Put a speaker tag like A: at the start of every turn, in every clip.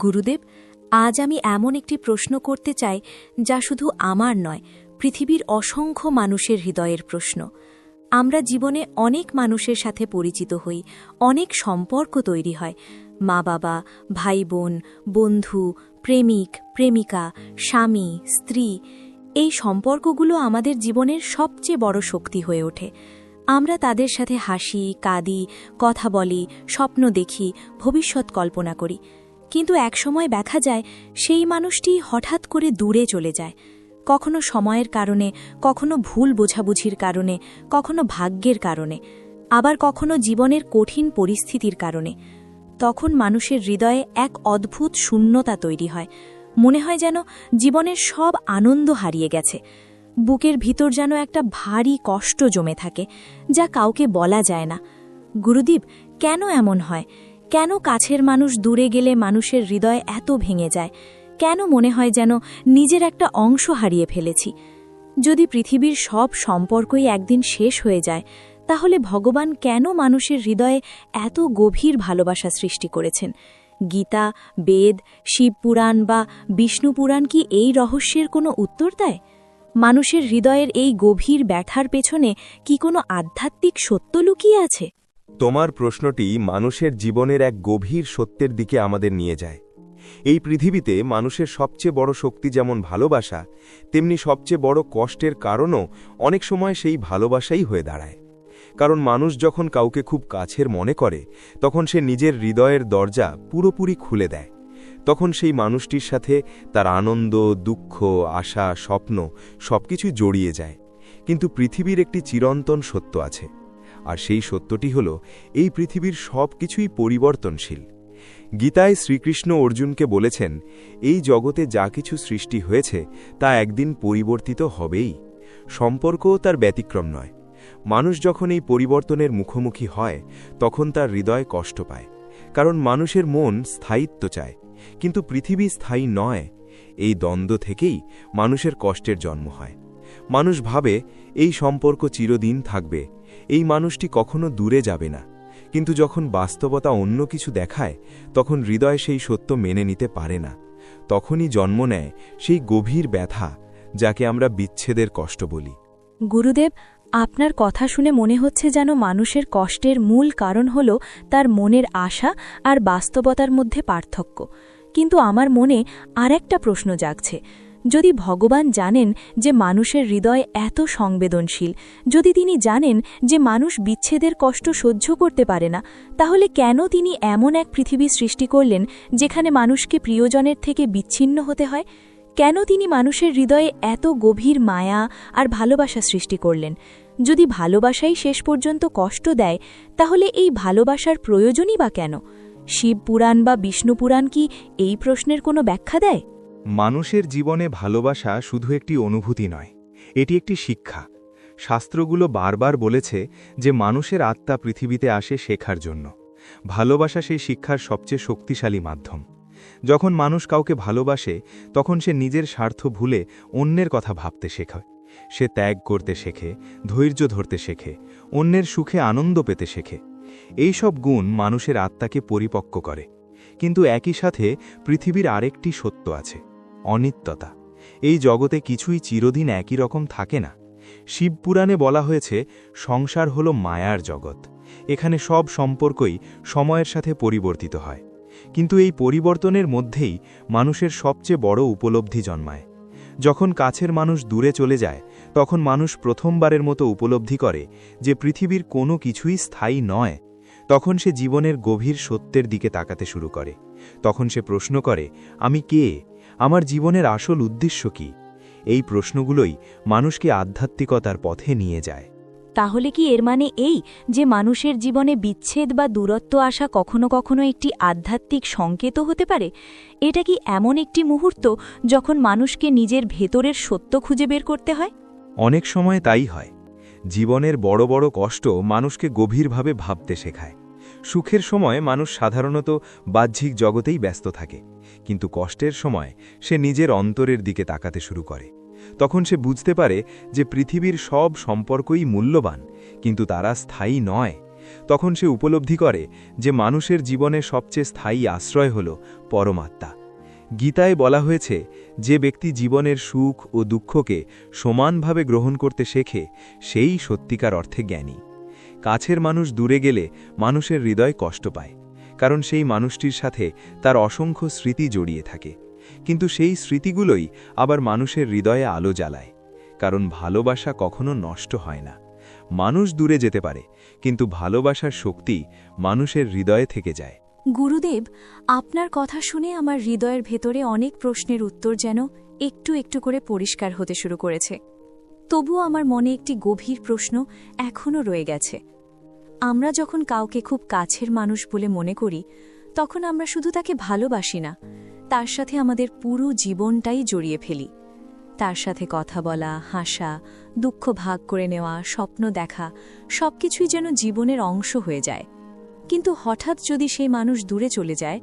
A: গুরুদেব, আজ আমি এমন একটি প্রশ্ন করতে চাই যা শুধু আমার নয়, পৃথিবীর অসংখ্য মানুষের হৃদয়ের প্রশ্ন। আমরা জীবনে অনেক মানুষের সাথে পরিচিত হই, অনেক সম্পর্ক তৈরি হয়, মা বাবা, ভাই বোন, বন্ধু, প্রেমিক, প্রেমিকা, স্বামী, স্ত্রী। এই সম্পর্কগুলো আমাদের জীবনের সবচেয়ে বড় শক্তি হয়ে ওঠে। আমরা তাদের সাথে হাসি, কাঁদি, কথা বলি, স্বপ্ন দেখি, ভবিষ্যৎ কল্পনা করি। কিন্তু একসময় দেখা যায় সেই মানুষটি হঠাৎ করে দূরে চলে যায়, কখনো সময়ের কারণে, কখনো ভুল বোঝাবুঝির কারণে, কখনো ভাগ্যের কারণে, আবার কখনো জীবনের কঠিন পরিস্থিতির কারণে। তখন মানুষের হৃদয়ে এক অদ্ভুত শূন্যতা তৈরি হয়। মনে হয় যেন জীবনের সব আনন্দ হারিয়ে গেছে। বুকের ভিতর যেন একটা ভারী কষ্ট জমে থাকে, যা কাউকে বলা যায় না। গুরুদেব, কেন এমন হয়? কেন কাছের মানুষ দূরে গেলে মানুষের হৃদয় এত ভেঙে যায়? কেন মনে হয় যেন নিজের একটা অংশ হারিয়ে ফেলেছি? যদি পৃথিবীর সব সম্পর্কই একদিন শেষ হয়ে যায়, তাহলে ভগবান কেন মানুষের হৃদয়ে এত গভীর ভালোবাসা সৃষ্টি করেছেন? গীতা, বেদ, শিবপুরাণ বা বিষ্ণুপুরাণ কি এই রহস্যের কোনো উত্তর দেয়? মানুষের হৃদয়ের এই গভীর ব্যথার পেছনে কি কোনো আধ্যাত্মিক সত্য লুকিয়ে আছে?
B: তোমার প্রশ্নটি মানুষের জীবনের এক গভীর সত্যের দিকে আমাদের নিয়ে যায়। এই পৃথিবীতে মানুষের সবচেয়ে বড় শক্তি যেমন ভালোবাসা, তেমনি সবচেয়ে বড় কষ্টের কারণও অনেক সময় সেই ভালোবাসাই হয়ে দাঁড়ায়। কারণ মানুষ যখন কাউকে খুব কাছের মনে করে, তখন সে নিজের হৃদয়ের দরজা পুরোপুরি খুলে দেয়। তখন সেই মানুষটির সাথে তার আনন্দ, দুঃখ, আশা, স্বপ্ন সবকিছু জড়িয়ে যায়। কিন্তু পৃথিবীর একটি চিরন্তন সত্য আছে, আর সেই সত্যটি হল এই পৃথিবীর সব কিছুই পরিবর্তনশীল। গীতায় শ্রীকৃষ্ণ অর্জুনকে বলেছেন, এই জগতে যা কিছু সৃষ্টি হয়েছে তা একদিন পরিবর্তিত হবেই। সম্পর্কও তার ব্যতিক্রম নয়। মানুষ যখন এই পরিবর্তনের মুখোমুখি হয়, তখন তার হৃদয় কষ্ট পায়, কারণ মানুষের মন স্থায়িত্ব চায়, কিন্তু পৃথিবী স্থায়ী নয়। এই দ্বন্দ্ব থেকেই মানুষের কষ্টের জন্ম হয়। মানুষ ভাবে এই সম্পর্ক চিরদিন থাকবে, এই মানুষটি কখনো দূরে যাবে না। কিন্তু যখন বাস্তবতা অন্য কিছু দেখায়, তখন হৃদয় সেই সত্য মেনে নিতে পারে না। তখনই জন্ম নেয় সেই গভীর ব্যথা, যাকে আমরা বিচ্ছেদের কষ্ট বলি।
A: গুরুদেব, আপনার কথা শুনে মনে হচ্ছে যেন মানুষের কষ্টের মূল কারণ হল তার মনের আশা আর বাস্তবতার মধ্যে পার্থক্য। কিন্তু আমার মনে আরেকটা প্রশ্ন জাগছে। যদি ভগবান জানেন যে মানুষের হৃদয় এত সংবেদনশীল, যদি তিনি জানেন যে মানুষ বিচ্ছেদের কষ্ট সহ্য করতে পারে না, তাহলে কেন তিনি এমন এক পৃথিবী সৃষ্টি করলেন যেখানে মানুষকে প্রিয়জনের থেকে বিচ্ছিন্ন হতে হয়? কেন তিনি মানুষের হৃদয়ে এত গভীর মায়া আর ভালোবাসা সৃষ্টি করলেন? যদি ভালোবাসাই শেষ পর্যন্ত কষ্ট দেয়, তাহলে এই ভালোবাসার প্রয়োজনই বা কেন? শিবপুরাণ বা বিষ্ণুপুরাণ কি এই প্রশ্নের কোনো ব্যাখ্যা দেয়?
C: মানুষের জীবনে ভালোবাসা শুধু একটি অনুভূতি নয়, এটি একটি শিক্ষা। শাস্ত্রগুলো বারবার বলেছে যে মানুষের আত্মা পৃথিবীতে আসে শেখার জন্য। ভালোবাসা সেই শিক্ষার সবচেয়ে শক্তিশালী মাধ্যম। যখন মানুষ কাউকে ভালোবাসে, তখন সে নিজের স্বার্থ ভুলে অন্যের কথা ভাবতে শেখে। সে ত্যাগ করতে শেখে, ধৈর্য ধরতে শেখে, অন্যের সুখে আনন্দ পেতে শেখে। এই সব গুণ মানুষের আত্মাকে পরিপক্ক করে। কিন্তু একই সাথে পৃথিবীর আরেকটি সত্য আছে, অনিত্যতা। এই জগতে কিছুই চিরদিন একই রকম থাকে না। শিবপুরাণে বলা হয়েছে, সংসার হল মায়ার জগৎ। এখানে সব সম্পর্কই সময়ের সাথে পরিবর্তিত হয়। কিন্তু এই পরিবর্তনের মধ্যেই মানুষের সবচেয়ে বড় উপলব্ধি জন্মায়। যখন কাছের মানুষ দূরে চলে যায়, তখন মানুষ প্রথমবারের মতো উপলব্ধি করে যে পৃথিবীর কোনো কিছুই স্থায়ী নয়। তখন সে জীবনের গভীর সত্যের দিকে তাকাতে শুরু করে। তখন সে প্রশ্ন করে, আমি কে? আমার জীবনের আসল উদ্দেশ্য কি? এই প্রশ্নগুলোই মানুষকে আধ্যাত্মিকতার পথে নিয়ে যায়।
A: তাহলে কি এর মানে এই যে মানুষের জীবনে বিচ্ছেদ বা দূরত্ব আসা কখনো কখনো একটি আধ্যাত্মিক সংকেতও হতে পারে? এটা কি এমন একটি মুহূর্ত যখন মানুষকে নিজের ভেতরের সত্য খুঁজে বের করতে হয়?
C: অনেক সময় তাই হয়। জীবনের বড় বড় কষ্ট মানুষকে গভীরভাবে ভাবতে শেখায়। সুখের সময় মানুষ সাধারণত বাহ্যিক জগতেই ব্যস্ত থাকে, কিন্তু কষ্টের সময় সে নিজের অন্তরের দিকে তাকাতে শুরু করে। তখন সে বুঝতে পারে যে পৃথিবীর সব সম্পর্কই মূল্যবান, কিন্তু তারা স্থায়ী নয়। তখন সে উপলব্ধি করে যে মানুষের জীবনে সবচেয়ে স্থায়ী আশ্রয় হল পরমাত্মা। গীতায় বলা হয়েছে, যে ব্যক্তি জীবনের সুখ ও দুঃখকে সমানভাবে গ্রহণ করতে শেখে সেই সত্যিকার অর্থে জ্ঞানী। কাছের মানুষ দূরে গেলে মানুষের হৃদয় কষ্ট পায়, কারণ সেই মানুষটির সাথে তার অসংখ্য স্মৃতি জড়িয়ে থাকে। কিন্তু সেই স্মৃতিগুলোই আবার মানুষের হৃদয়ে আলো জ্বালায়, কারণ ভালোবাসা কখনো নষ্ট হয় না। মানুষ দূরে যেতে পারে, কিন্তু ভালোবাসার শক্তি মানুষের হৃদয়ে থেকে যায়।
A: গুরুদেব, আপনার কথা শুনে আমার হৃদয়ের ভেতরে অনেক প্রশ্নের উত্তর যেন একটু একটু করে পরিষ্কার হতে শুরু করেছে। তবুও আমার মনে একটি গভীর প্রশ্ন এখনও রয়ে গেছে। আমরা যখন কাউকে খুব কাছের মানুষ বলে মনে করি, তখন আমরা শুধু তাকে ভালোবাসি না, তার সাথে আমাদের পুরো জীবনটাই জড়িয়ে ফেলি। তার সাথে কথা বলা, হাসা, দুঃখ ভাগ করে নেওয়া, স্বপ্ন দেখা, সবকিছুই যেন জীবনের অংশ হয়ে যায়। কিন্তু হঠাৎ যদি সেই মানুষ দূরে চলে যায়,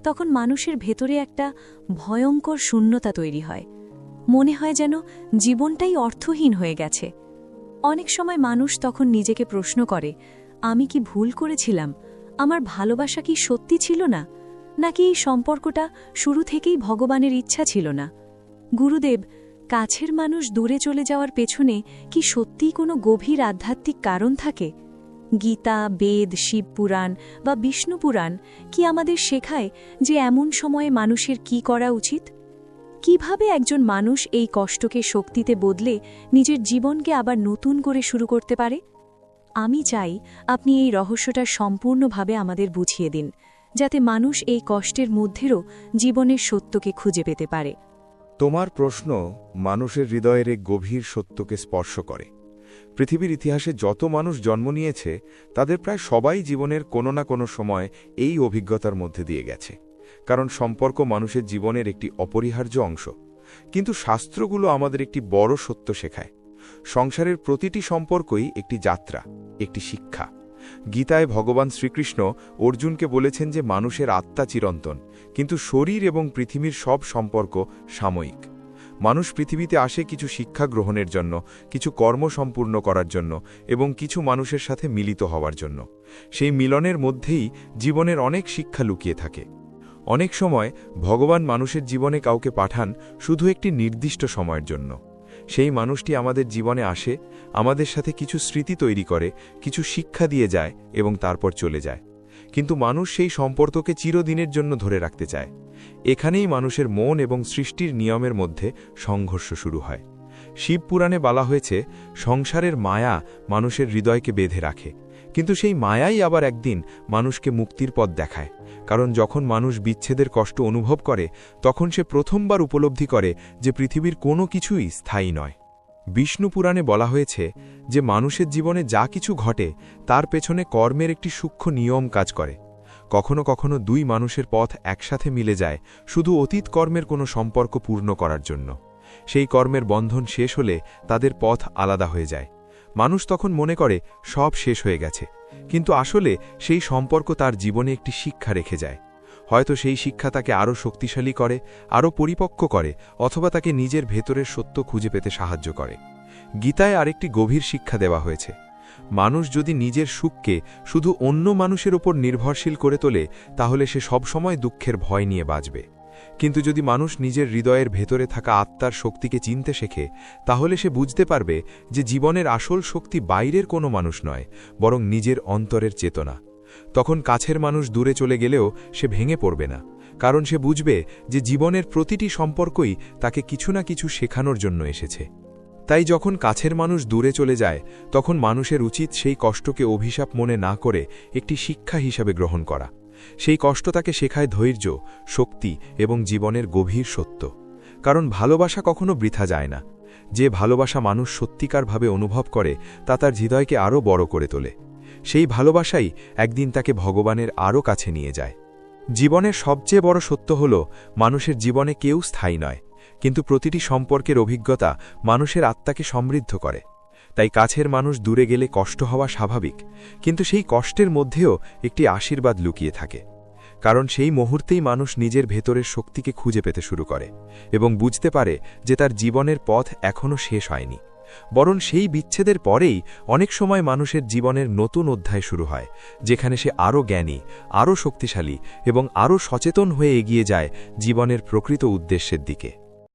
A: তখন মানুষের ভেতরে একটা ভয়ঙ্কর শূন্যতা তৈরি হয়। মনে হয় যেন জীবনটাই অর্থহীন হয়ে গেছে। অনেক সময় মানুষ তখন নিজেকে প্রশ্ন করে, আমি কি ভুল করেছিলাম? আমার ভালোবাসা কি সত্যি ছিল না? নাকি এই সম্পর্কটা শুরু থেকেই ভগবানের ইচ্ছা ছিল না? গুরুদেব, কাছের মানুষ দূরে চলে যাওয়ার পেছনে কি সত্যিই কোনো গভীর আধ্যাত্মিক কারণ থাকে? গীতা, বেদ, শিবপুরাণ বা বিষ্ণুপুরাণ কি আমাদের শেখায় যে এমন সময়ে মানুষের কি করা উচিত? কিভাবে একজন মানুষ এই কষ্টকে শক্তিতে বদলে নিজের জীবনকে আবার নতুন করে শুরু করতে পারে? আমি চাই আপনি এই রহস্যটা সম্পূর্ণভাবে আমাদের বুঝিয়ে দিন, যাতে মানুষ এই কষ্টের মধ্যেও জীবনের সত্যকে খুঁজে পেতে পারে।
B: তোমার প্রশ্ন মানুষের হৃদয়ের এক গভীর সত্যকে স্পর্শ করে। পৃথিবীর ইতিহাসে যত মানুষ জন্ম নিয়েছে, তাদের প্রায় সবাই জীবনের কোনো না কোনো সময় এই অভিজ্ঞতার মধ্যে দিয়ে গেছে, কারণ সম্পর্ক মানুষের জীবনের একটি অপরিহার্য অংশ। কিন্তু শাস্ত্রগুলো আমাদের একটি বড় সত্য শেখায়। সংসারের প্রতিটি সম্পর্কই একটি যাত্রা, একটি শিক্ষা। গীতায় ভগবান শ্রীকৃষ্ণ অর্জুনকে বলেছেন যে মানুষের আত্মা চিরন্তন, কিন্তু শরীর এবং পৃথিবীর সব সম্পর্ক সাময়িক। মানুষ পৃথিবীতে আসে কিছু শিক্ষা গ্রহণের জন্য, কিছু কর্ম সম্পূর্ণ করার জন্য এবং কিছু মানুষের সাথে মিলিত হওয়ার জন্য। সেই মিলনের মধ্যেই জীবনের অনেক শিক্ষা লুকিয়ে থাকে। অনেক সময় ভগবান মানুষের জীবনে কাউকে পাঠান শুধু একটি নির্দিষ্ট সময়ের জন্য। সেই মানুষটি আমাদের জীবনে আসে, আমাদের সাথে কিছু স্মৃতি তৈরি করে, কিছু শিক্ষা দিয়ে যায় এবং তারপর চলে যায়। কিন্তু মানুষ সেই সম্পর্ককে চিরদিনের জন্য ধরে রাখতে চায়। এখানেই মানুষের মন এবং সৃষ্টির নিয়মের মধ্যে সংঘর্ষ শুরু হয়। শিবপুরাণে বলা হয়েছে, সংসারের মায়া মানুষের হৃদয়কে বেঁধে রাখে, কিন্তু সেই মায়াই আবার একদিন মানুষকে মুক্তির পথ দেখায়। কারণ যখন মানুষ বিচ্ছেদের কষ্ট অনুভব করে, তখন সে প্রথমবার উপলব্ধি করে যে পৃথিবীর কোনো কিছুই স্থায়ী নয়। বিষ্ণুপুরাণে বলা হয়েছে যে মানুষের জীবনে যা কিছু ঘটে তার পেছনে কর্মের একটি সূক্ষ্ম নিয়ম কাজ করে। কখনো কখনো দুই মানুষের পথ একসাথে মিলে যায় শুধু অতীত কর্মের কোনো সম্পর্ক পূর্ণ করার জন্য। সেই কর্মের বন্ধন শেষ হলে তাদের পথ আলাদা হয়ে যায়। মানুষ তখন মনে করে সব শেষ হয়ে গেছে, কিন্তু আসলে সেই সম্পর্ক তার জীবনে একটি শিক্ষা রেখে যায়। হয়তো সেই শিক্ষা তাকে আরও শক্তিশালী করে, আরও পরিপক্ক করে, অথবা তাকে নিজের ভেতরের সত্য খুঁজে পেতে সাহায্য করে। গীতায় আরেকটি গভীর শিক্ষা দেওয়া হয়েছে, মানুষ যদি নিজের সুখকে শুধু অন্য মানুষের ওপর নির্ভরশীল করে তোলে, তাহলে সে সবসময় দুঃখের ভয় নিয়ে বাঁচবে। কিন্তু যদি মানুষ নিজের হৃদয়ের ভেতরে থাকা আত্মার শক্তিকে চিনতে শেখে, তাহলে সে বুঝতে পারবে যে জীবনের আসল শক্তি বাইরের কোনো মানুষ নয়, বরং নিজের অন্তরের চেতনা। তখন কাছের মানুষ দূরে চলে গেলেও সে ভেঙে পড়বে না, কারণ সে বুঝবে যে জীবনের প্রতিটি সম্পর্কই তাকে কিছু না কিছু শেখানোর জন্য এসেছে। তাই যখন কাছের মানুষ দূরে চলে যায়, তখন মানুষের উচিত সেই কষ্টকে অভিশাপ মনে না করে একটি শিক্ষা হিসাবে গ্রহণ করা। সেই কষ্ট তাকে শেখায় ধৈর্য, শক্তি এবং জীবনের গভীর সত্য। কারণ ভালোবাসা কখনো বৃথা যায় না। যে ভালোবাসা মানুষ সত্যিকারভাবে অনুভব করে, তা তার হৃদয়কে আরও বড় করে তোলে। সেই ভালোবাসাই একদিন তাকে ভগবানের আরও কাছে নিয়ে যায়। জীবনের সবচেয়ে বড় সত্য হল, মানুষের জীবনে কেউ স্থায়ী নয়, কিন্তু প্রতিটি সম্পর্কের অভিজ্ঞতা মানুষের আত্মাকে সমৃদ্ধ করে। তাই কাছের মানুষ দূরে গেলে কষ্ট হওয়া স্বাভাবিক, কিন্তু সেই কষ্টের মধ্যেও একটি আশীর্বাদ লুকিয়ে থাকে। কারণ সেই মুহূর্তেই মানুষ নিজের ভেতরের শক্তিকে খুঁজে পেতে শুরু করে এবং বুঝতে পারে যে তার জীবনের পথ এখনও শেষ হয়নি। বরং সেই বিচ্ছেদের পরেই অনেক সময় মানুষের জীবনের নতুন অধ্যায় শুরু হয়, যেখানে সে আরও জ্ঞানী, আরও শক্তিশালী এবং আরও সচেতন হয়ে এগিয়ে যায় জীবনের প্রকৃত উদ্দেশ্যের দিকে।